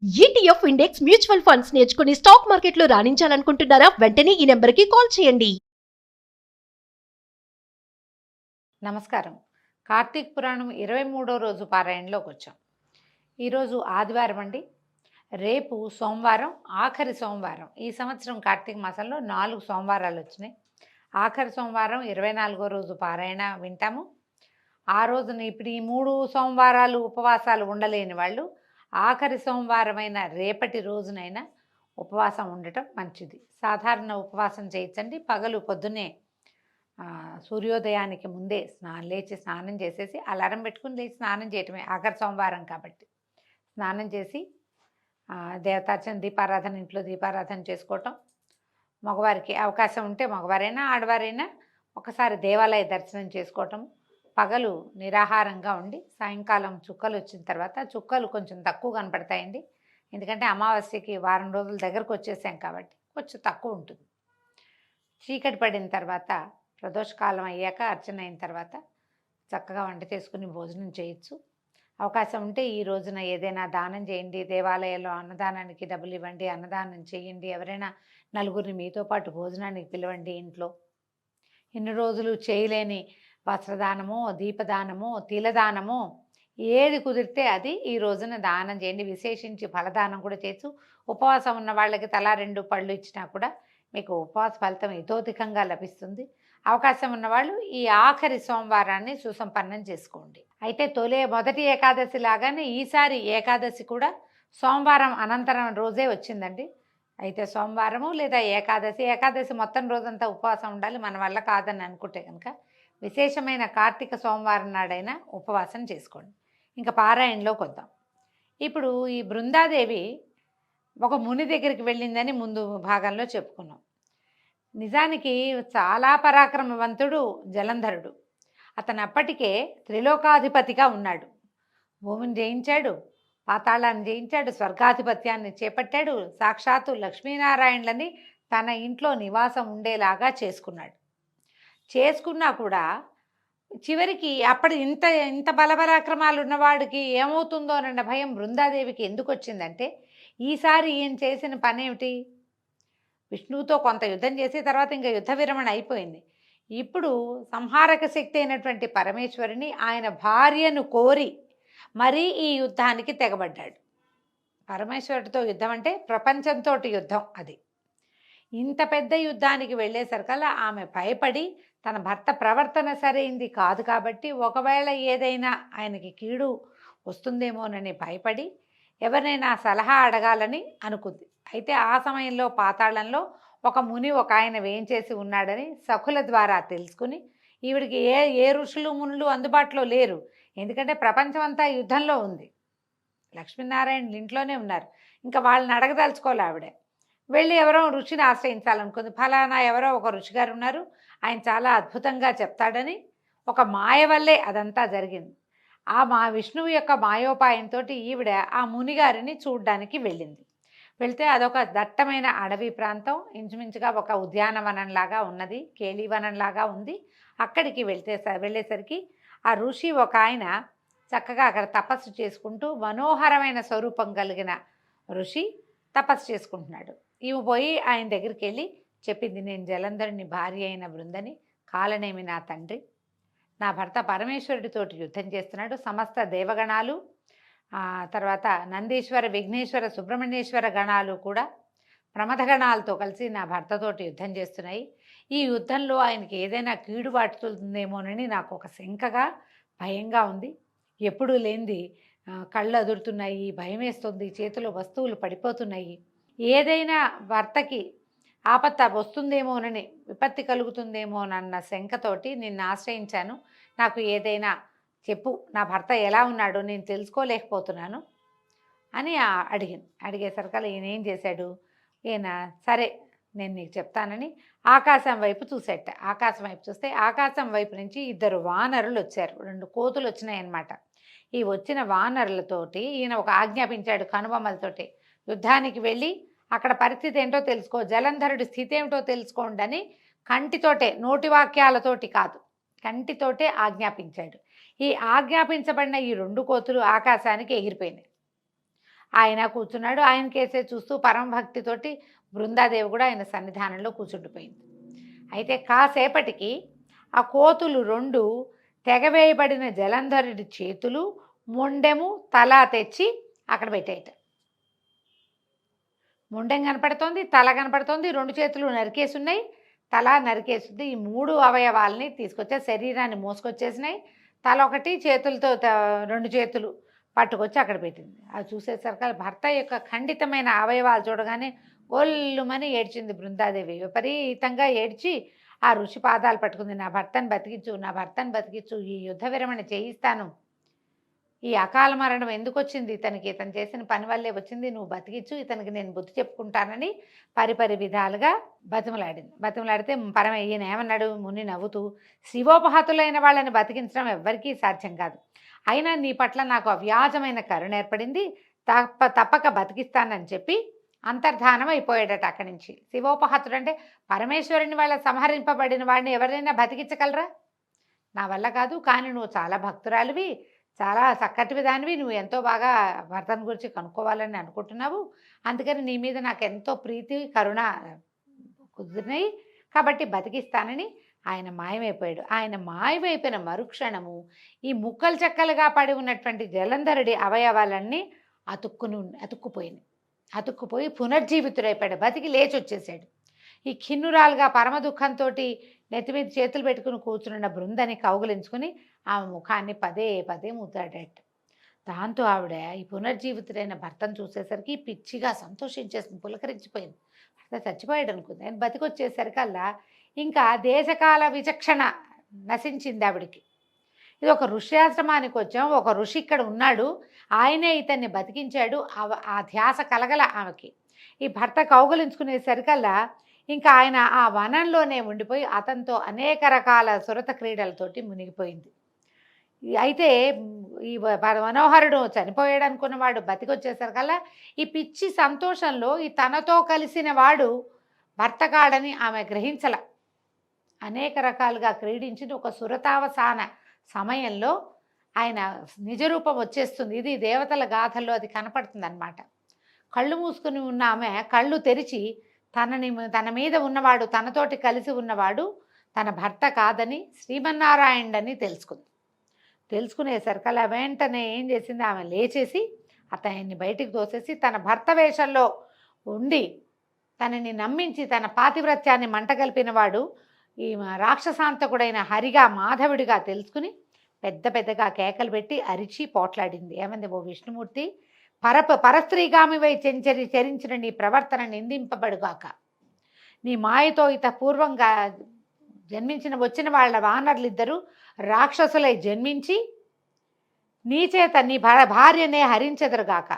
ETF index mutual funds నేర్చుకుని stock మార్కెట్లో రాణించాలనుకుంటున్నారా? వెంటనే ఈ నెంబర్కి కాల్ చేయండి. నమస్కారం. కార్తీక పురాణం 23వ రోజు పారాయణలోకి వచ్చాం. ఈరోజు ఆదివారం అండి. రేపు సోమవారం, ఆఖరి సోమవారం. ఈ సంవత్సరం కార్తీక మాసంలో 4 సోమవారాలు వచ్చినాయి. ఆఖరి సోమవారం 24వ రోజు పారాయణ వింటాము. ఆ రోజున ఇప్పుడు ఈ 3 సోమవారాలు ఉపవాసాలు ఉండలేని వాళ్ళు ఆఖరి సోమవారమైన రేపటి రోజునైనా ఉపవాసం ఉండటం మంచిది. సాధారణ ఉపవాసం చేయొచ్చండి. పగలు పొద్దున్నే సూర్యోదయానికి ముందే లేచి స్నానం చేసేసి అలారం పెట్టుకుని లేచి స్నానం చేయటమే. ఆఖరి సోమవారం కాబట్టి స్నానం చేసి దేవతార్చన, దీపారాధన, ఇంట్లో దీపారాధన చేసుకోవటం. మగవారికి అవకాశం ఉంటే మగవారైనా ఆడవారైనా ఒకసారి దేవాలయ దర్శనం చేసుకోవటం. పగలు నిరాహారంగా ఉండి సాయంకాలం చుక్కలు వచ్చిన తర్వాత, చుక్కలు కొంచెం తక్కువ కనపడతాయండి, ఎందుకంటే అమావాస్యకి వారం రోజుల దగ్గరకు వచ్చేసాం కాబట్టి కొంచెం తక్కువ ఉంటుంది. చీకటి పడిన తర్వాత ప్రదోషకాలం అయ్యాక అర్చన అయిన తర్వాత చక్కగా వంట చేసుకుని భోజనం చేయొచ్చు. అవకాశం ఉంటే ఈ రోజున ఏదైనా దానం చేయండి. దేవాలయంలో అన్నదానానికి డబ్బులు ఇవ్వండి, అన్నదానం చేయండి. ఎవరైనా నలుగురిని మీతో పాటు భోజనానికి పిలవండి. ఇంట్లో ఇన్ని రోజులు చేయలేని వస్త్రదానమో, దీపదానమో, తిలదానమో ఏది కుదిరితే అది ఈ రోజున దానం చేయండి. విశేషించి ఫలదానం కూడా చేయొచ్చు. ఉపవాసం ఉన్న వాళ్ళకి తలా 2 పళ్ళు ఇచ్చినా కూడా మీకు ఉపవాస ఫలితం ఇతోధికంగా లభిస్తుంది. అవకాశం ఉన్నవాళ్ళు ఈ ఆఖరి సోమవారాన్ని సుసంపన్నం చేసుకోండి. అయితే మొదటి ఏకాదశి లాగానే ఈసారి ఏకాదశి కూడా సోమవారం అనంతరం రోజే వచ్చిందండి. అయితే సోమవారము లేదా ఏకాదశి మొత్తం రోజంతా ఉపవాసం ఉండాలి, మన వల్ల కాదని అనుకుంటే కనుక విశేషమైన కార్తీక సోమవారం నాడైనా ఉపవాసం చేసుకోండి. ఇంకా పారాయణలోకి వద్దాం. ఇప్పుడు ఈ బృందాదేవి ఒక ముని దగ్గరికి వెళ్ళిందని ముందు భాగంలో చెప్పుకున్నాం. నిజానికి చాలా పరాక్రమవంతుడు జలంధరుడు. అతను అప్పటికే త్రిలోకాధిపతిగా ఉన్నాడు. భూమిని జయించాడు, పాతాళాన్ని జయించాడు, స్వర్గాధిపత్యాన్ని చేపట్టాడు. సాక్షాత్తు లక్ష్మీనారాయణలని తన ఇంట్లో నివాసం ఉండేలాగా చేసుకున్నా కూడా చివరికి అప్పుడు ఇంత బలపరాక్రమాలు ఉన్నవాడికి ఏమవుతుందో అన్న భయం బృందాదేవికి ఎందుకు వచ్చిందంటే, ఈసారి ఈయన చేసిన పనేమిటి? విష్ణువుతో కొంత యుద్ధం చేసి తర్వాత ఇంకా యుద్ధ విరమణ అయిపోయింది. ఇప్పుడు సంహారక శక్తి అయినటువంటి పరమేశ్వరిని ఆయన భార్యను కోరి మరీ ఈ యుద్ధానికి తెగబడ్డాడు. పరమేశ్వరుడితో యుద్ధం అంటే ప్రపంచంతో యుద్ధం. అది ఇంత పెద్ద యుద్ధానికి వెళ్ళేసరికల్లా ఆమె భయపడి తన భర్త ప్రవర్తన సరైంది కాదు కాబట్టి ఒకవేళ ఏదైనా ఆయనకి కీడు వస్తుందేమోనని భయపడి ఎవరినైనా సలహా అడగాలని అనుకుంది. అయితే ఆ సమయంలో పాతాళంలో ఒక ముని ఒక ఆయన వేయించేసి ఉన్నాడని సఖుల ద్వారా తెలుసుకుని, ఈవిడికి ఏ ఋషులు మునులు అందుబాటులో లేరు, ఎందుకంటే ప్రపంచం అంతా యుద్ధంలో ఉంది, లక్ష్మీనారాయణ ఇంట్లోనే ఉన్నారు, ఇంకా వాళ్ళని అడగదలుచుకోవాలి. ఆవిడ వెళ్ళి ఎవరో ఋషిని ఆశ్రయించాలనుకుంది. ఫలానా ఎవరో ఒక ఋషి గారు ఉన్నారు, ఆయన చాలా అద్భుతంగా చెప్తాడని ఒక మాయ వల్లే అదంతా జరిగింది. విష్ణువు యొక్క మాయోపాయంతో ఈవిడ ఆ మునిగారిని చూడ్డానికి వెళ్ళింది. వెళ్తే అదొక దట్టమైన అడవి ప్రాంతం, ఇంచుమించుగా ఒక ఉద్యానవనంలాగా ఉన్నది, కేళీవనంలాగా ఉంది. అక్కడికి వెళ్ళేసరికి ఆ ఋషి ఒక ఆయన చక్కగా అక్కడ తపస్సు చేసుకుంటూ, మనోహరమైన స్వరూపం కలిగిన ఋషి తపస్సు చేసుకుంటున్నాడు. ఈమె పోయి ఆయన దగ్గరికి వెళ్ళి చెప్పింది, నేను జలంధరుని భార్య అయిన బృందని, కాలనేమి నా తండ్రి, నా భర్త పరమేశ్వరుడితోటి యుద్ధం చేస్తున్నాడు, సమస్త దేవగణాలు, తర్వాత నందీశ్వర, విఘ్నేశ్వర, సుబ్రహ్మణ్యేశ్వర గణాలు కూడా ప్రమథగణాలతో కలిసి నా భర్తతోటి యుద్ధం చేస్తున్నాయి. ఈ యుద్ధంలో ఆయనకి ఏదైనా కీడు పడుతుందేమోనని నాకు ఒక శంకగా, భయంగా ఉంది. ఎప్పుడూ లేనిది కళ్ళు అదురుతున్నాయి, భయం వేస్తుంది, చేతిలో వస్తువులు పడిపోతున్నాయి. ఏదైనా భర్తకి ఆపత్త వస్తుందేమోనని, విపత్తి కలుగుతుందేమోనన్న శంకతోటి నిన్ను ఆశ్రయించాను, నాకు ఏదైనా చెప్పు, నా భర్త ఎలా ఉన్నాడో నేను తెలుసుకోలేకపోతున్నాను అని అడిగేసరికల్లా ఈయన ఏం చేశాడు, ఈయన సరే నేను నీకు చెప్తానని ఆకాశం వైపు చూసేట. ఆకాశం వైపు చూస్తే ఆకాశం వైపు నుంచి 2 వానరులు వచ్చారు, 2 కోతులు వచ్చినాయన్నమాట. ఈ వచ్చిన వానరులతోటి ఈయన ఒక ఆజ్ఞాపించాడు కనుబొమ్మలతోటి, యుద్ధానికి వెళ్ళి అక్కడ పరిస్థితి ఏంటో తెలుసుకో, జలంధరుడి స్థితి ఏమిటో తెలుసుకోండి అని కంటితోటే, నోటి వాక్యాలతోటి కాదు, కంటితోటే ఆజ్ఞాపించాడు. ఈ ఆజ్ఞాపించబడిన ఈ 2 కోతులు ఆకాశానికి ఎగిరిపోయినాయి. ఆయన కూర్చున్నాడు. ఆయన కేసే చూస్తూ పరమభక్తితోటి బృందాదేవి కూడా ఆయన సన్నిధానంలో కూర్చుండిపోయింది. అయితే కాసేపటికి ఆ కోతులు 2 తెగవేయబడిన జలంధరుడి చేతులు, మొండెము, తల తెచ్చి అక్కడ పెట్టేయట. మొండెం కనపడుతోంది, తల కనపడుతోంది, 2 చేతులు నరికేసున్నాయి, తల నరికేస్తుంది. ఈ 3 అవయవాల్ని తీసుకొచ్చే శరీరాన్ని మోసుకొచ్చేసినాయి. తల ఒకటి, చేతులతో 2 చేతులు పట్టుకొచ్చి అక్కడ పెట్టింది. అది చూసేసరికి భర్త యొక్క ఖండితమైన అవయవాలు చూడగానే గొల్లుమని ఏడ్చింది బృందాదేవి. విపరీతంగా ఏడ్చి ఆ ఋషి పాదాలు పట్టుకుంది. నా భర్తను బతికించు, నా భర్తను బతికించు, ఈ యుద్ధ విరమణ చేయిస్తాను, ఈ అకాల మరణం ఎందుకు వచ్చింది ఇతనికి, ఇతను చేసిన పని వల్లే వచ్చింది, నువ్వు బతికించు, ఇతనికి నేను బుద్ధి చెప్పుకుంటానని పరిపరి విధాలుగా బతిమలాడితే ఈయన ఏమన్నాడు, ముని నవ్వుతూ, శివోపహతులైన వాళ్ళని బతికించడం ఎవ్వరికీ సాధ్యం కాదు, అయినా నీ పట్ల నాకు అవ్యాజమైన కరుణ ఏర్పడింది, తప్పక బతికిస్తానని చెప్పి అంతర్ధానం అయిపోయాడట అక్కడి నుంచి. శివోపహతుడు అంటే పరమేశ్వరుని వాళ్ళ సంహరింపబడిన వాడిని ఎవరైనా బతికించగలరా? నా వల్ల కాదు, కానీ నువ్వు చాలా భక్తురాలివి, చాలా చక్కటి విధానివి, నువ్వు ఎంతో బాగా భర్తను గురించి కనుక్కోవాలని అనుకుంటున్నావు, అందుకని నీ మీద నాకు ఎంతో ప్రీతి కరుణ కుదిరినాయి, కాబట్టి బతికిస్తానని ఆయన మాయమైపోయాడు. ఆయన మాయమైపోయిన మరుక్షణము ఈ ముక్కలు చెక్కలుగా పడి ఉన్నటువంటి జలంధరుడి అవయవాలన్నీ అతుక్కుపోయి పునర్జీవితుడైపోయాడు, బతికి లేచి వచ్చేసాడు. ఈ ఖిన్నురాలుగా పరమ దుఃఖంతో నెత్తి మీద చేతులు పెట్టుకుని కూర్చున్న బృందని కౌగులించుకుని ఆమె ముఖాన్ని పదే పదే ముద్దాడట. దాంతో ఆవిడ ఈ పునర్జీవితుడైన భర్తను చూసేసరికి పిచ్చిగా సంతోషించేసింది, పులకరించిపోయింది. భర్త చచ్చిపోయాడు అనుకుంది. ఆయన బతికొచ్చేసరికల్లా ఇంకా దేశకాల విచక్షణ నశించింది ఆవిడికి. ఇది ఒక ఋష్యాశ్రమానికి వచ్చాం, ఒక ఋషి ఇక్కడ ఉన్నాడు, ఆయనే ఇతన్ని బతికించాడు, ఆ ధ్యాస కలగల ఆమెకి. ఈ భర్త కౌగులించుకునేసరికల్లా ఇంకా ఆయన ఆ వనంలోనే ఉండిపోయి అతనితో అనేక రకాల సురత క్రీడలతోటి మునిగిపోయింది. అయితే ఈ మనోహరుడు చనిపోయాడు అనుకున్నవాడు బతికొచ్చేసరికల్లా ఈ పిచ్చి సంతోషంలో ఈ తనతో కలిసిన వాడు భర్త కాడని ఆమె గ్రహించల. అనేక రకాలుగా క్రీడించిన ఒక సురతావసాన సమయంలో ఆయన నిజరూపం వచ్చేస్తుంది. ఇది దేవతల గాథల్లో అది కనపడుతుంది అన్నమాట. కళ్ళు మూసుకుని ఉన్న ఆమె కళ్ళు తెరిచి తన మీద ఉన్నవాడు, తనతోటి కలిసి ఉన్నవాడు తన భర్త కాదని, శ్రీమన్నారాయణుడని తెలుసుకునేసరికి అలా వెంటనే ఏం చేసింది, ఆమె లేచేసి అతన్ని బయటికి తోసేసి తన భర్త వేషంలో ఉండి తనని నమ్మించి తన పాతివ్రత్యాన్ని మంటగలిపినవాడు ఈ రాక్షసాంతకుడైన హరిగా, మాధవుడిగా తెలుసుకుని పెద్దగా కేకలు పెట్టి అరిచి పోట్లాడింది. ఏమంది, ఓ విష్ణుమూర్తి, పరస్త్రీగామివై చరించిన నీ ప్రవర్తన నిందింపబడుగాక, నీ మాయతో పూర్వంగా వచ్చిన వాళ్ళ వానరులిద్దరూ రాక్షసులై జన్మించి నీ చేత నీ భార్యనే హరించెదరుగాక.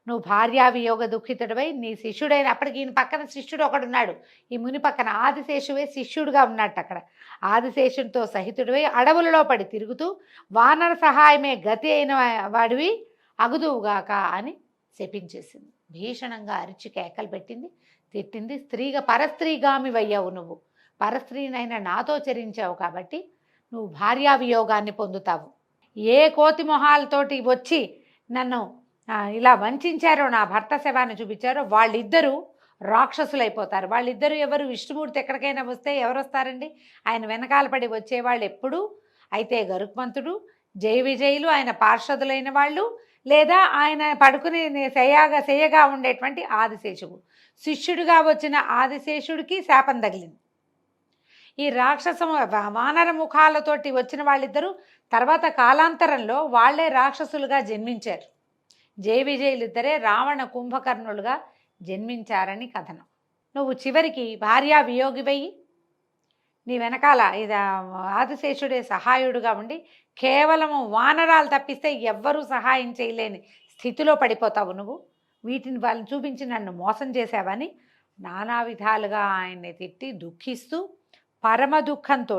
నువ్వు భార్యావియోగ దుఃఖితుడివై నీ శిష్యుడైన, అప్పటికి ఈయన పక్కన శిష్యుడు ఒకడున్నాడు, ఈ ముని పక్కన ఆదిశేషువే శిష్యుడుగా ఉన్నట్టు అక్కడ, ఆదిశేషుడితో సహితుడివై అడవులలో పడి తిరుగుతూ వానర సహాయమే గతి అయిన వాడివి అగుదువుగాక అని శపించేసింది. భీషణంగా అరిచి కేకలు పెట్టింది, తిట్టింది. పరస్త్రీగామివయ్యావు, నువ్వు పరస్త్రీనైనా నాతో చరించావు కాబట్టి నువ్వు భార్యావియోగాన్ని పొందుతావు. ఏ కోతి మొహాలతోటి వచ్చి నన్ను ఇలా వంచారో, నా భర్త శవాన్ని చూపించారో వాళ్ళిద్దరూ రాక్షసులైపోతారు. వాళ్ళిద్దరూ ఎవరు? విష్ణుమూర్తి ఎక్కడికైనా వస్తే ఎవరు వస్తారండి? ఆయన వెనకాల పడి వచ్చేవాళ్ళు ఎప్పుడు అయితే గరుత్మంతుడు, జయ విజయులు ఆయన పార్షదులైన వాళ్ళు, లేదా ఆయన పడుకుని శయ్యగా ఉండేటువంటి ఆదిశేషుడు. శిష్యుడిగా వచ్చిన ఆదిశేషుడికి శాపం తగిలింది. ఈ వానర ముఖాలతోటి వచ్చిన వాళ్ళిద్దరూ తర్వాత కాలాంతరంలో వాళ్లే రాక్షసులుగా జన్మించారు. జయ విజయులిద్దరే రావణ కుంభకర్ణులుగా జన్మించారని కథనం. నువ్వు చివరికి భార్యా వియోగివై నీ వెనకాల ఇది ఆదిశేషుడే సహాయుడుగా ఉండి కేవలము వానరాలు తప్పిస్తే ఎవ్వరూ సహాయం చేయలేని స్థితిలో పడిపోతావు. నువ్వు వాళ్ళని చూపించి నన్ను మోసం చేశావని నానా విధాలుగా ఆయన్ని తిట్టి దుఃఖిస్తూ పరమ దుఃఖంతో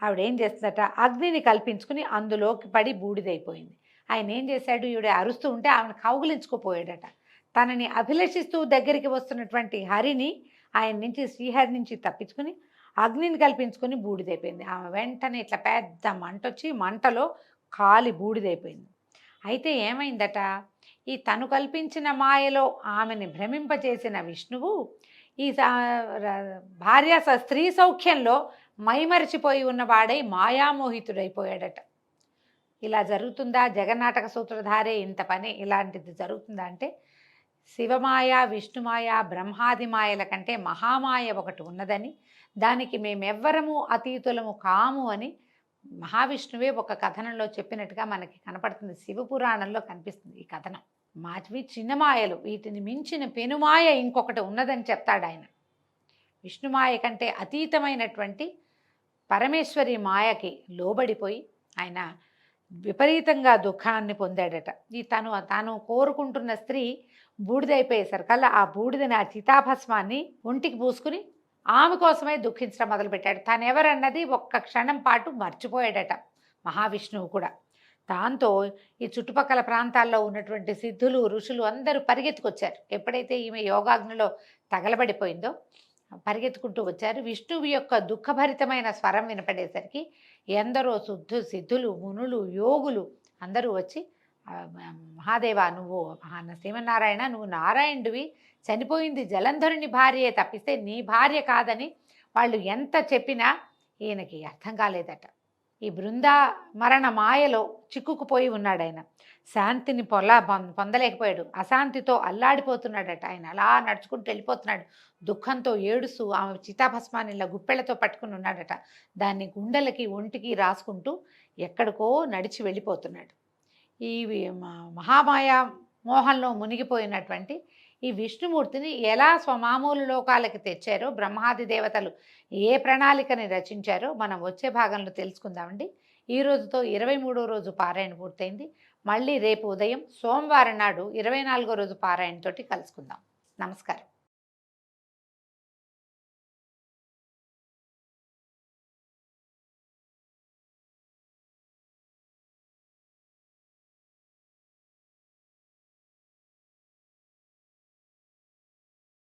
ఆవిడేం చేస్తుందట, అగ్నిని కల్పించుకుని అందులోకి పడి బూడిదైపోయింది. ఆయన ఏం చేశాడు, ఈవిడ అరుస్తూ ఉంటే ఆమెను కౌగులించుకుపోయాడట. తనని అభిలషిస్తూ దగ్గరికి వస్తున్నటువంటి హరిని ఆయన నుంచి, శ్రీహరి నుంచి తప్పించుకుని అగ్నిని కల్పించుకొని బూడిదైపోయింది. ఆమె వెంటనే ఇట్లా పెద్ద మంట వచ్చి మంటలో కాలి బూడిదైపోయింది. అయితే ఏమైందట, ఈ తను కల్పించిన మాయలో ఆమెని భ్రమింపచేసిన విష్ణువు ఈ భార్య స్త్రీ సౌఖ్యంలో మైమరిచిపోయి ఉన్నవాడై మాయామోహితుడైపోయాడట. ఇలా జరుగుతుందా? జగన్నాటక సూత్రధారే ఇంత పని ఇలాంటిది జరుగుతుందా అంటే, శివమాయ, విష్ణుమాయ, బ్రహ్మాది మాయల కంటే మహామాయ ఒకటి ఉన్నదని, దానికి మేమెవ్వరము అతీతులము కాము అని మహావిష్ణువే ఒక కథనంలో చెప్పినట్టుగా మనకి కనపడుతుంది. శివపురాణంలో కనిపిస్తుంది ఈ కథనం. మాటివి చిన్న మాయలు, వీటిని మించిన పెనుమాయ ఇంకొకటి ఉన్నదని చెప్తాడు ఆయన. విష్ణుమాయ కంటే అతీతమైనటువంటి పరమేశ్వరి మాయకి లోబడిపోయి ఆయన విపరీతంగా దుఃఖాన్ని పొందాడట. ఈ తాను కోరుకుంటున్న స్త్రీ బూడిదైపోయేసరికల్లా ఆ బూడిదని, ఆ చితాభస్మాన్ని ఒంటికి పూసుకుని ఆమె కోసమే దుఃఖించడం మొదలుపెట్టాడు. తాను ఎవరన్నది ఒక్క క్షణం పాటు మర్చిపోయాడట మహావిష్ణువు కూడా. దాంతో ఈ చుట్టుపక్కల ప్రాంతాల్లో ఉన్నటువంటి సిద్ధులు, ఋషులు అందరూ పరిగెత్తుకొచ్చారు. ఎప్పుడైతే ఈమె యోగాగ్నిలో తగలబడిపోయిందో పరిగెత్తుకుంటూ వచ్చారు. విష్ణువు యొక్క దుఃఖభరితమైన స్వరం వినపడేసరికి ఎందరో సిద్ధులు, మునులు, యోగులు అందరూ వచ్చి, మహాదేవ, నువ్వు శ్రీమన్నారాయణ, నువ్వు నారాయణుడివి, చనిపోయింది జలంధరుని భార్యే తప్పిస్తే నీ భార్య కాదని వాళ్ళు ఎంత చెప్పినా ఈయనకి అర్థం కాలేదట. ఈ బృందా మరణ మాయలో చిక్కుకుపోయి ఉన్నాడు ఆయన. శాంతిని పొందలేకపోయాడు. అశాంతితో అల్లాడిపోతున్నాడట ఆయన. అలా నడుచుకుంటూ వెళ్ళిపోతున్నాడు. దుఃఖంతో ఏడుస్తూ ఆమె చితాభస్మాన్ని ఇలా గుప్పెళ్లతో పట్టుకుని ఉన్నాడట. దాన్ని గుండెలకి, ఒంటికి రాసుకుంటూ ఎక్కడికో నడిచి వెళ్ళిపోతున్నాడు. ఈ మహామాయ మోహంలో మునిగిపోయినటువంటి ఈ విష్ణుమూర్తిని ఎలా స్వమామూలు లోకాలకి తెచ్చారో, బ్రహ్మాది దేవతలు ఏ ప్రణాళికని రచించారో మనం వచ్చే భాగంలో తెలుసుకుందామండి. ఈ రోజుతో 23వ రోజు పారాయణ పూర్తయింది. మళ్ళీ రేపు ఉదయం సోమవారం నాడు 24వ రోజు పారాయణతోటి కలుసుకుందాం. నమస్కారం.